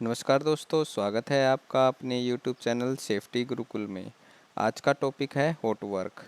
नमस्कार दोस्तों, स्वागत है आपका अपने YouTube चैनल सेफ्टी गुरुकुल में। आज का टॉपिक है हॉट वर्क।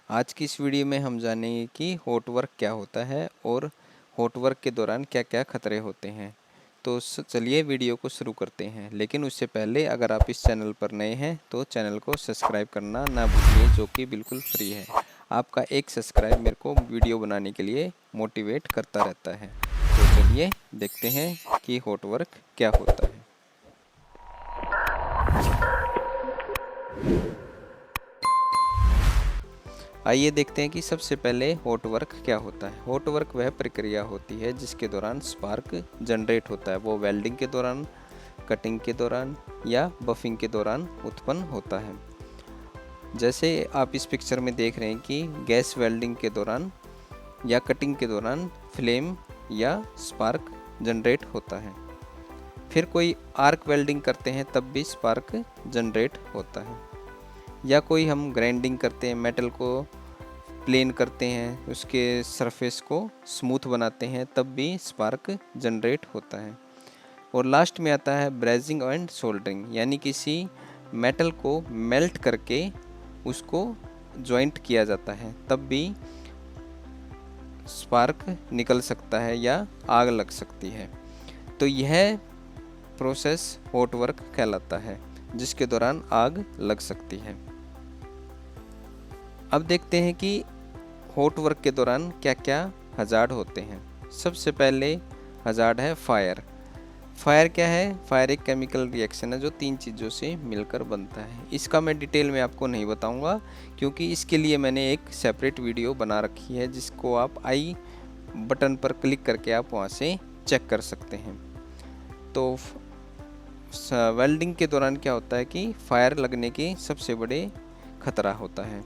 आज की इस वीडियो में हम जानेंगे कि हॉट वर्क क्या होता है और हॉट वर्क के दौरान क्या क्या खतरे होते हैं। तो चलिए वीडियो को शुरू करते हैं, लेकिन उससे पहले अगर आप इस चैनल पर नए हैं तो चैनल को सब्सक्राइब करना ना भूलिए, जो कि बिल्कुल फ्री है। आपका एक सब्सक्राइब मेरे को वीडियो बनाने के लिए मोटिवेट करता रहता है। तो चलिए देखते हैं कि हॉट वर्क क्या होता है। आइए देखते हैं कि सबसे पहले हॉट वर्क क्या होता है। हॉट वर्क वह प्रक्रिया होती है जिसके दौरान स्पार्क जनरेट होता है। वो वेल्डिंग के दौरान, कटिंग के दौरान या बफिंग के दौरान उत्पन्न होता है। जैसे आप इस पिक्चर में देख रहे हैं कि गैस वेल्डिंग के दौरान या कटिंग के दौरान फ्लेम या स्पार्क जनरेट होता है। फिर कोई आर्क वेल्डिंग करते हैं तब भी स्पार्क जनरेट होता है। या कोई हम ग्राइंडिंग करते हैं, मेटल को प्लेन करते हैं, उसके सरफेस को स्मूथ बनाते हैं, तब भी स्पार्क जनरेट होता है। और लास्ट में आता है ब्रेजिंग एंड सोल्डरिंग, यानी किसी मेटल को मेल्ट करके उसको जॉइंट किया जाता है, तब भी स्पार्क निकल सकता है या आग लग सकती है। तो यह प्रोसेस हॉट वर्क कहलाता है, जिसके दौरान आग लग सकती है। अब देखते हैं कि हॉट वर्क के दौरान क्या क्या हजार्ड होते हैं। सबसे पहले हजार्ड है फायर। फायर क्या है? फायर एक केमिकल रिएक्शन है जो 3 चीज़ों से मिलकर बनता है। इसका मैं डिटेल में आपको नहीं बताऊंगा, क्योंकि इसके लिए मैंने एक सेपरेट वीडियो बना रखी है, जिसको आप आई बटन पर क्लिक करके आप वहां से चेक कर सकते हैं। तो वेल्डिंग के दौरान क्या होता है कि फायर लगने के सबसे बड़े खतरा होता है।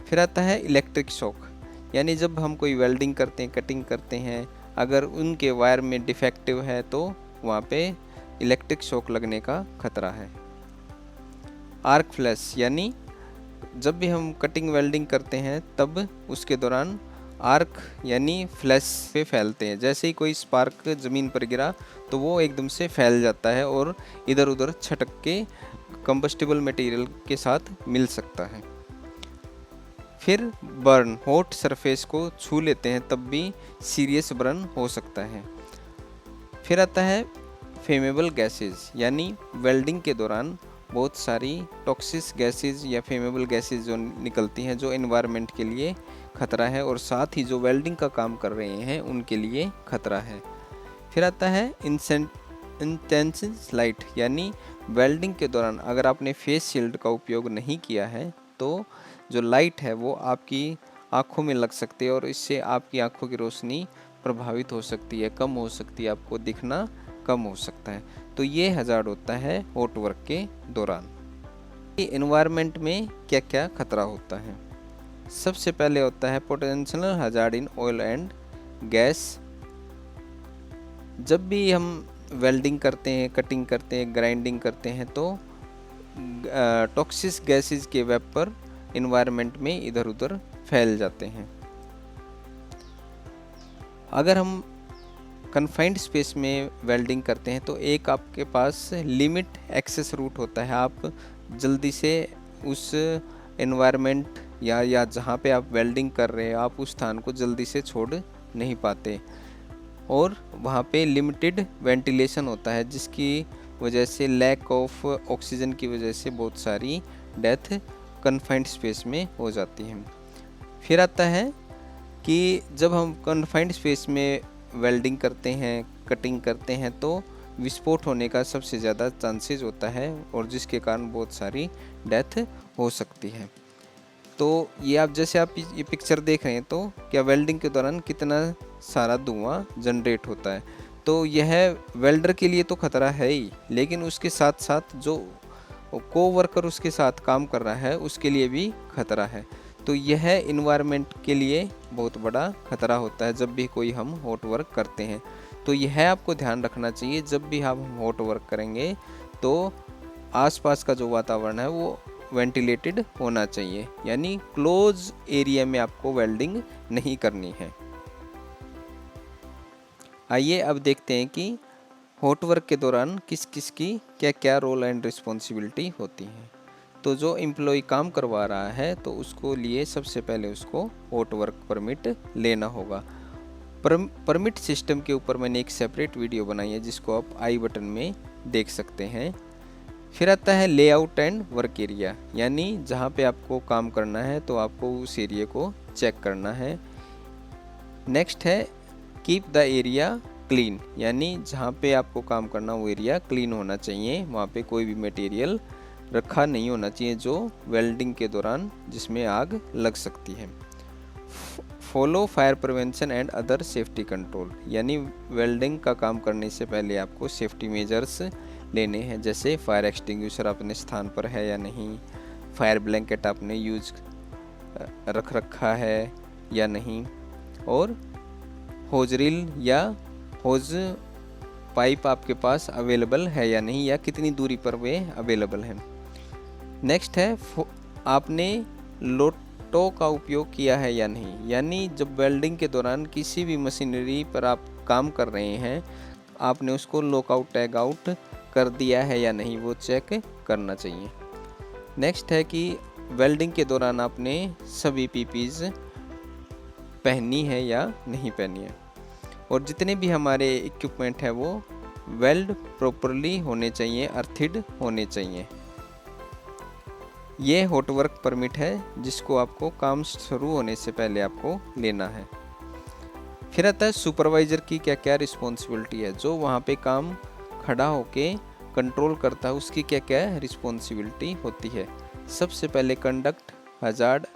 फिर आता है इलेक्ट्रिक शॉक, यानी जब हम कोई वेल्डिंग करते हैं, कटिंग करते हैं, अगर उनके वायर में डिफेक्टिव है तो वहाँ पे इलेक्ट्रिक शॉक लगने का खतरा है। आर्क फ्लैश, यानी जब भी हम कटिंग वेल्डिंग करते हैं तब उसके दौरान आर्क यानी फ्लैश पे फैलते हैं। जैसे ही कोई स्पार्क ज़मीन पर गिरा तो वो एकदम से फैल जाता है और इधर उधर छटक के कंबस्टिबल मटेरियल के साथ मिल सकता है। फिर बर्न, हॉट सरफेस को छू लेते हैं तब भी सीरियस बर्न हो सकता है। फिर आता है फेमेबल गैसेस, यानी वेल्डिंग के दौरान बहुत सारी टॉक्सिक गैसेस या फेमेबल गैसेस जो निकलती हैं, जो एनवायरनमेंट के लिए खतरा है और साथ ही जो वेल्डिंग का काम कर रहे हैं उनके लिए खतरा है। फिर आता है इंटेंस लाइट, यानी वेल्डिंग के दौरान अगर आपने फेस शील्ड का उपयोग नहीं किया है तो जो लाइट है वो आपकी आँखों में लग सकती है और इससे आपकी आँखों की रोशनी प्रभावित हो सकती है, कम हो सकती है, आपको दिखना कम हो सकता है। तो ये हजार्ड होता है हॉट वर्क के दौरान। एनवायरनमेंट में क्या क्या खतरा होता है? सबसे पहले होता है potential hazard in oil and gas. जब भी हम वेल्डिंग करते हैं, कटिंग करते हैं, ग्राइंडिंग करते हैं तो टॉक्सिक गैसेस के वेपर एनवायरनमेंट में इधर उधर फैल जाते हैं। अगर हम कन्फाइंड स्पेस में वेल्डिंग करते हैं तो एक आपके पास लिमिट एक्सेस रूट होता है। आप जल्दी से उस एनवायरनमेंट या जहाँ पे आप वेल्डिंग कर रहे हैं आप उस स्थान को जल्दी से छोड़ नहीं पाते और वहाँ पे लिमिटेड वेंटिलेशन होता है, जिसकी वजह से लैक ऑफ ऑक्सीजन की वजह से बहुत सारी डेथ कन्फाइंड स्पेस में हो जाती है। फिर आता है कि जब हम कन्फाइंड स्पेस में वेल्डिंग करते हैं, कटिंग करते हैं तो विस्फोट होने का सबसे ज़्यादा चांसेस होता है और जिसके कारण बहुत सारी डेथ हो सकती है। तो ये आप जैसे आप ये पिक्चर देख रहे हैं तो क्या वेल्डिंग के दौरान कितना सारा धुआं जनरेट होता है। तो यह वेल्डर के लिए तो खतरा है ही, लेकिन उसके साथ साथ जो कोवर्कर उसके साथ काम कर रहा है उसके लिए भी खतरा है। तो यह इन्वायरमेंट के लिए बहुत बड़ा खतरा होता है जब भी कोई हम हॉट वर्क करते हैं। तो यह आपको ध्यान रखना चाहिए, जब भी हम हॉट वर्क करेंगे तो आसपास का जो वातावरण है वो वेंटिलेटेड होना चाहिए, यानी क्लोज एरिया में आपको वेल्डिंग नहीं करनी है। आइए अब देखते हैं कि हॉट वर्क के दौरान किस किस की क्या क्या रोल एंड रिस्पॉन्सिबिलिटी होती हैं। तो जो एम्प्लॉय काम करवा रहा है तो उसको लिए सबसे पहले उसको हॉट वर्क परमिट लेना होगा। परमिट सिस्टम के ऊपर मैंने एक सेपरेट वीडियो बनाई है जिसको आप आई बटन में देख सकते हैं। फिर आता है लेआउट एंड वर्क एरिया, यानी जहाँ पे आपको काम करना है तो आपको उस एरिया को चेक करना है। नेक्स्ट है कीप द एरिया क्लीन, यानी जहाँ पे आपको काम करना वो एरिया क्लीन होना चाहिए, वहाँ पे कोई भी मटेरियल रखा नहीं होना चाहिए जो वेल्डिंग के दौरान जिसमें आग लग सकती है। Follow fire prevention and other safety control, यानी वेल्डिंग का काम करने से पहले आपको सेफ्टी मेजर्स लेने हैं, जैसे फायर एक्सटिंग्विशर अपने स्थान पर है या नहीं, फायर ब्लैंकेट आपने यूज रख रखा है या नहीं, और होज रील या होज पाइप आपके पास अवेलेबल है या नहीं, या कितनी दूरी पर वे अवेलेबल हैं। नेक्स्ट है आपने लोटो का उपयोग किया है या नहीं, यानी जब वेल्डिंग के दौरान किसी भी मशीनरी पर आप काम कर रहे हैं आपने उसको लॉकआउट टैग आउट कर दिया है या नहीं, वो चेक करना चाहिए। नेक्स्ट है कि वेल्डिंग के दौरान आपने सभी पीपीज पहनी है या नहीं पहनी है, और जितने भी हमारे इक्विपमेंट हैं वो वेल्ड प्रॉपरली होने चाहिए, अर्थिड होने चाहिए। ये हॉट वर्क परमिट है जिसको आपको काम शुरू होने से पहले आपको लेना है। फिर आता है सुपरवाइज़र की क्या क्या रिस्पॉन्सिबिलिटी है, जो वहाँ पे काम खड़ा होके कंट्रोल करता है उसकी क्या क्या रिस्पॉन्सिबिलिटी होती है। सबसे पहले conduct hazard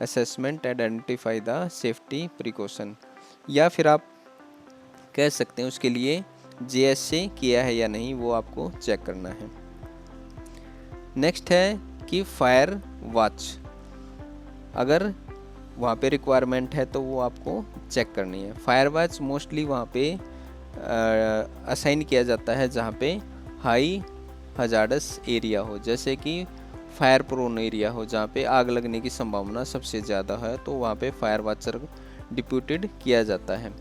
assessment and identify the safety precaution, या फिर आप कह सकते हैं उसके लिए JSA किया है या नहीं वो आपको चेक करना है। नेक्स्ट है कि फायर वॉच, अगर वहाँ पे रिक्वायरमेंट है तो वो आपको चेक करनी है। फायर वॉच मोस्टली वहाँ पे असाइन किया जाता है जहाँ पे हाई हजार्डस एरिया हो, जैसे कि फायर प्रोन एरिया हो जहाँ पे आग लगने की संभावना सबसे ज़्यादा है, तो वहाँ पे फायर वॉचर डिप्यूटेड किया जाता है।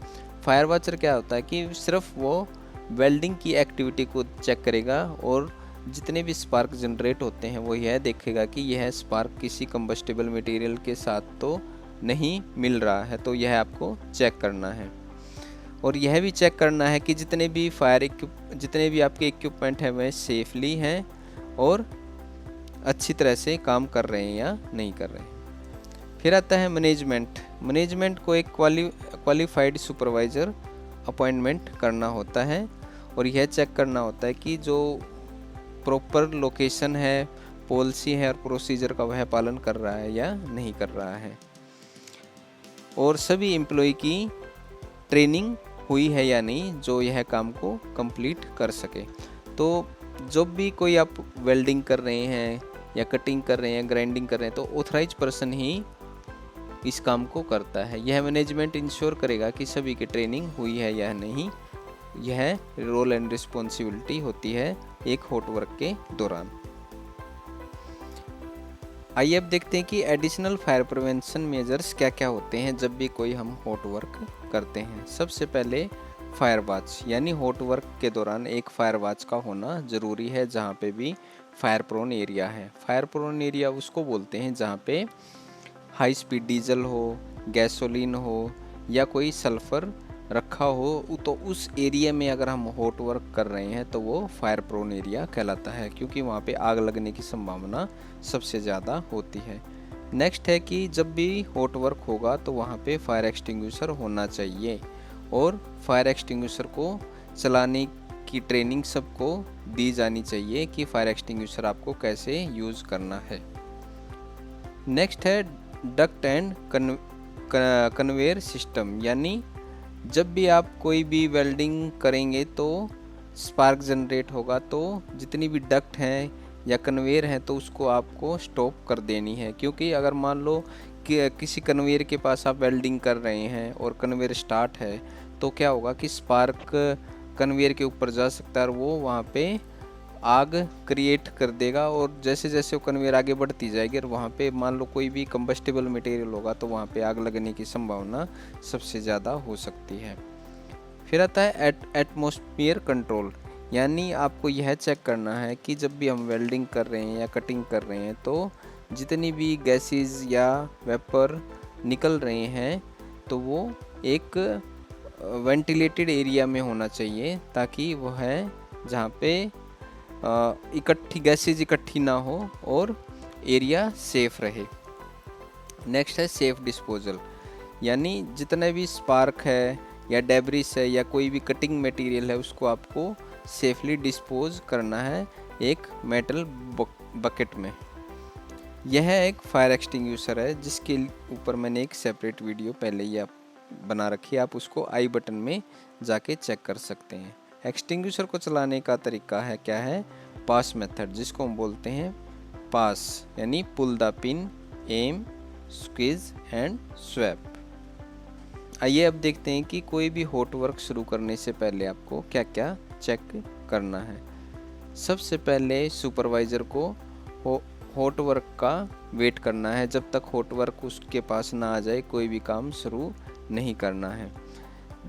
फायर वॉचर क्या होता है कि सिर्फ वो वेल्डिंग की एक्टिविटी को चेक करेगा और जितने भी स्पार्क जनरेट होते हैं वो यह देखेगा कि यह स्पार्क किसी कंबस्टेबल मटेरियल के साथ तो नहीं मिल रहा है, तो यह आपको चेक करना है। और यह भी चेक करना है कि जितने भी आपके इक्विपमेंट हैं वह सेफली हैं और अच्छी तरह से काम कर रहे हैं या नहीं कर रहे हैं। फिर आता है मैनेजमेंट को एक क्वालिफाइड सुपरवाइज़र अपॉइंटमेंट करना होता है और यह चेक करना होता है कि जो प्रॉपर लोकेशन है, पॉलिसी है और प्रोसीजर का वह पालन कर रहा है या नहीं कर रहा है, और सभी एम्प्लॉय की ट्रेनिंग हुई है या नहीं जो यह काम को कंप्लीट कर सके। तो जब भी कोई आप वेल्डिंग कर रहे हैं या कटिंग कर रहे हैं, ग्राइंडिंग कर रहे हैं, तो ऑथराइज पर्सन ही इस काम को करता है। यह मैनेजमेंट इंश्योर करेगा कि सभी की ट्रेनिंग हुई है या नहीं। यह रोल एंड रिस्पॉन्सिबिलिटी होती है एक हॉट वर्क के दौरान। आइए अब देखते हैं कि एडिशनल फायर प्रिवेंशन मेजर्स क्या क्या होते हैं जब भी कोई हम हॉट वर्क करते हैं। सबसे पहले फायर वॉच, यानी हॉट वर्क के दौरान एक फायर वॉच का होना ज़रूरी है जहाँ पे भी फायर प्रोन एरिया है। फायर प्रोन एरिया उसको बोलते हैं जहाँ पे हाई स्पीड डीजल हो, गैसोलीन हो या कोई सल्फ़र रखा हो, तो उस एरिया में अगर हम हॉट वर्क कर रहे हैं तो वो फायर प्रोन एरिया कहलाता है, क्योंकि वहाँ पे आग लगने की संभावना सबसे ज़्यादा होती है। नेक्स्ट है कि जब भी हॉट वर्क होगा तो वहाँ पे फायर एक्सटिंग्विशर होना चाहिए और फायर एक्सटिंग्विशर को चलाने की ट्रेनिंग सबको दी जानी चाहिए कि फायर एक्सटिंग्विशर आपको कैसे यूज़ करना है। नेक्स्ट है डक्ट एंड कन्वेयर सिस्टम, यानी जब भी आप कोई भी वेल्डिंग करेंगे तो स्पार्क जनरेट होगा, तो जितनी भी डक्ट हैं या कन्वेयर हैं तो उसको आपको स्टॉप कर देनी है, क्योंकि अगर मान लो कि किसी कन्वेयर के पास आप वेल्डिंग कर रहे हैं और कन्वेयर स्टार्ट है तो क्या होगा कि स्पार्क कन्वेयर के ऊपर जा सकता है और वो वहाँ पे आग क्रिएट कर देगा, और जैसे जैसे वो कन्वेयर आगे बढ़ती जाएगी और वहाँ पे मान लो कोई भी कंबस्टेबल मटेरियल होगा तो वहाँ पे आग लगने की संभावना सबसे ज़्यादा हो सकती है। फिर आता है एटमॉस्फेयर कंट्रोल, यानी आपको यह चेक करना है कि जब भी हम वेल्डिंग कर रहे हैं या कटिंग कर रहे हैं तो जितनी भी गैसेस या वेपर निकल रहे हैं तो वो एक वेंटिलेटेड एरिया में होना चाहिए, ताकि वह जहाँ पे इकट्ठी गैसेज इकट्ठी ना हो और एरिया सेफ रहे। नेक्स्ट है सेफ डिस्पोजल, यानी जितने भी स्पार्क है या डेब्रिस है या कोई भी कटिंग मटेरियल है उसको आपको सेफली डिस्पोज करना है एक मेटल बकेट में। यह एक फायर एक्सटिंग्विशर है जिसके ऊपर मैंने एक सेपरेट वीडियो पहले ही आप बना रखी है, आप उसको आई बटन में जाके चेक कर सकते हैं। एक्सटिंग्विशर को चलाने का तरीका है क्या है, पास मेथड, जिसको हम बोलते हैं पास, यानी pull the pin, aim, squeeze and swap. आइए अब देखते हैं कि कोई भी हॉट वर्क शुरू करने से पहले आपको क्या क्या चेक करना है। सबसे पहले सुपरवाइज़र को हॉट वर्क का वेट करना है, जब तक हॉट वर्क उसके पास ना आ जाए कोई भी काम शुरू नहीं करना है।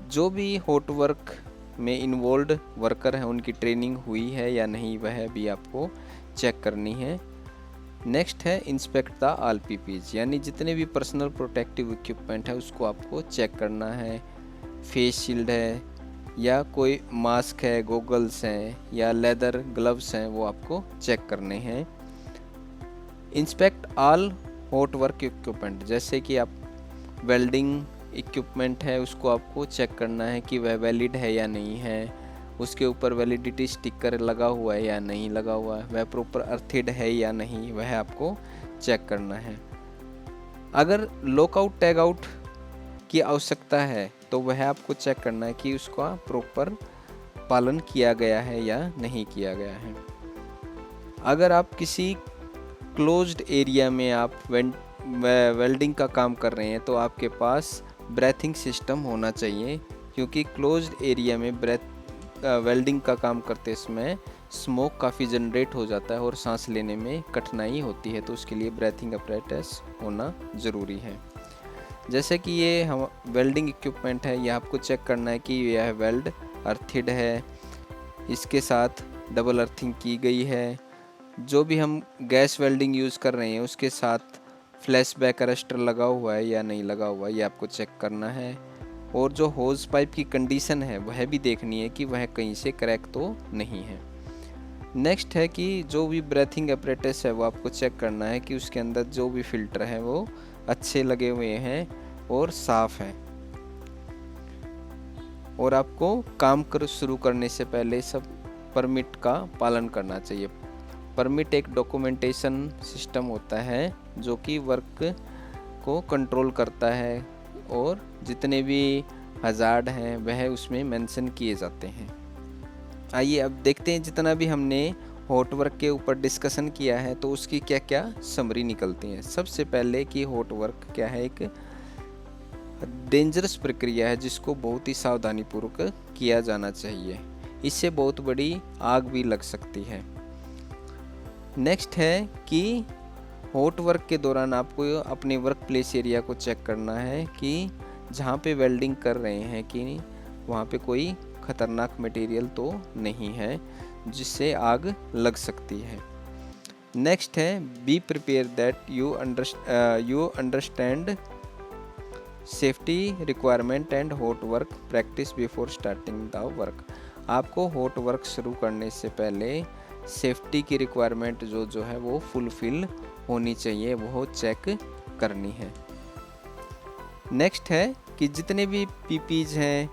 जो भी हॉट वर्क में इन्वॉल्व वर्कर हैं उनकी ट्रेनिंग हुई है या नहीं वह भी आपको चेक करनी है। नेक्स्ट है इंस्पेक्ट द ऑल पीपीज, यानी जितने भी पर्सनल प्रोटेक्टिव इक्विपमेंट है उसको आपको चेक करना है। फेस शील्ड है या कोई मास्क है, गोगल्स हैं या लेदर ग्लव्स हैं, वो आपको चेक करने हैं। Inspect all hot work equipment, जैसे कि आप वेल्डिंग इक्विपमेंट है उसको आपको चेक करना है कि वह वैलिड है या नहीं है, उसके ऊपर वैलिडिटी स्टिकर लगा हुआ है या नहीं लगा हुआ है, वह प्रॉपर अर्थिड है या नहीं, वह आपको चेक करना है। अगर लॉकआउट टैग आउट की आवश्यकता है तो वह आपको चेक करना है कि उसका प्रॉपर पालन किया गया है या नहीं किया गया है। अगर आप किसी क्लोज्ड एरिया में आप वेल्डिंग का काम कर रहे हैं तो आपके पास ब्रेथिंग सिस्टम होना चाहिए, क्योंकि क्लोज्ड एरिया में वेल्डिंग का काम करते समय स्मोक काफ़ी जनरेट हो जाता है और सांस लेने में कठिनाई होती है, तो उसके लिए ब्रेथिंग अपरेटस होना ज़रूरी है। जैसे कि ये हम वेल्डिंग इक्विपमेंट है, यह आपको चेक करना है कि यह वेल्ड अर्थिड है, इसके साथ डबल अर्थिंग की गई है। जो भी हम गैस वेल्डिंग यूज़ कर रहे हैं उसके साथ फ्लैशबैक अरेस्टर लगा हुआ है या नहीं लगा हुआ है, ये आपको चेक करना है। और जो होज पाइप की कंडीशन है वह भी देखनी है कि वह कहीं से क्रैक तो नहीं है। नेक्स्ट है कि जो भी ब्रेथिंग अपरेटस है वो आपको चेक करना है कि उसके अंदर जो भी फिल्टर है वो अच्छे लगे हुए हैं और साफ़ हैं। और आपको काम शुरू करने से पहले सब परमिट का पालन करना चाहिए। परमिट एक डॉक्यूमेंटेशन सिस्टम होता है जो कि वर्क को कंट्रोल करता है और जितने भी हजार्ड हैं वह उसमें मेंशन किए जाते हैं। आइए अब देखते हैं जितना भी हमने हॉट वर्क के ऊपर डिस्कशन किया है तो उसकी क्या क्या समरी निकलती है। सबसे पहले कि हॉट वर्क क्या है, एक डेंजरस प्रक्रिया है जिसको बहुत ही सावधानीपूर्वक किया जाना चाहिए, इससे बहुत बड़ी आग भी लग सकती है। नेक्स्ट है कि हॉट वर्क के दौरान आपको अपने वर्क प्लेस एरिया को चेक करना है कि जहाँ पे वेल्डिंग कर रहे हैं कि वहाँ पे कोई ख़तरनाक मटेरियल तो नहीं है जिससे आग लग सकती है। नेक्स्ट है be prepare that you understand safety requirement and hot work practice before starting the work. आपको हॉट वर्क शुरू करने से पहले सेफ्टी की रिक्वायरमेंट जो है वो फुलफिल होनी चाहिए, वो चेक करनी है। नेक्स्ट है कि जितने भी पीपीज हैं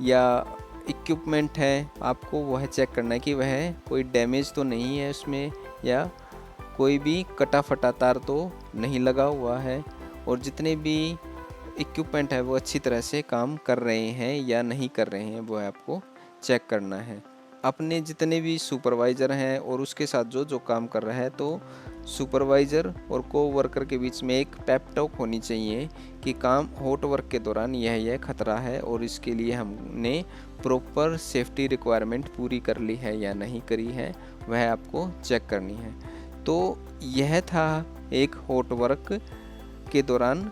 या इक्विपमेंट है आपको वह चेक करना है कि वह कोई डैमेज तो नहीं है उसमें या कोई भी कटा फटा तार तो नहीं लगा हुआ है, और जितने भी इक्विपमेंट है वो अच्छी तरह से काम कर रहे हैं या नहीं कर रहे हैं वो आपको चेक करना है। अपने जितने भी सुपरवाइज़र हैं और उसके साथ जो काम कर रहा है, तो सुपरवाइज़र और को वर्कर के बीच में एक पेप टॉक होनी चाहिए कि काम हॉट वर्क के दौरान यह खतरा है और इसके लिए हमने प्रॉपर सेफ्टी रिक्वायरमेंट पूरी कर ली है या नहीं करी है, वह आपको चेक करनी है। तो यह था एक हॉट वर्क के दौरान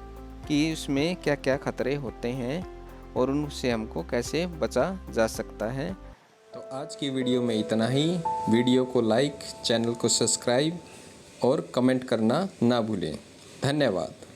कि उसमें क्या क्या खतरे होते हैं और उनसे हमको कैसे बचा जा सकता है। तो आज की वीडियो में इतना ही। वीडियो को लाइक, चैनल को सब्सक्राइब और कमेंट करना ना भूलें। धन्यवाद।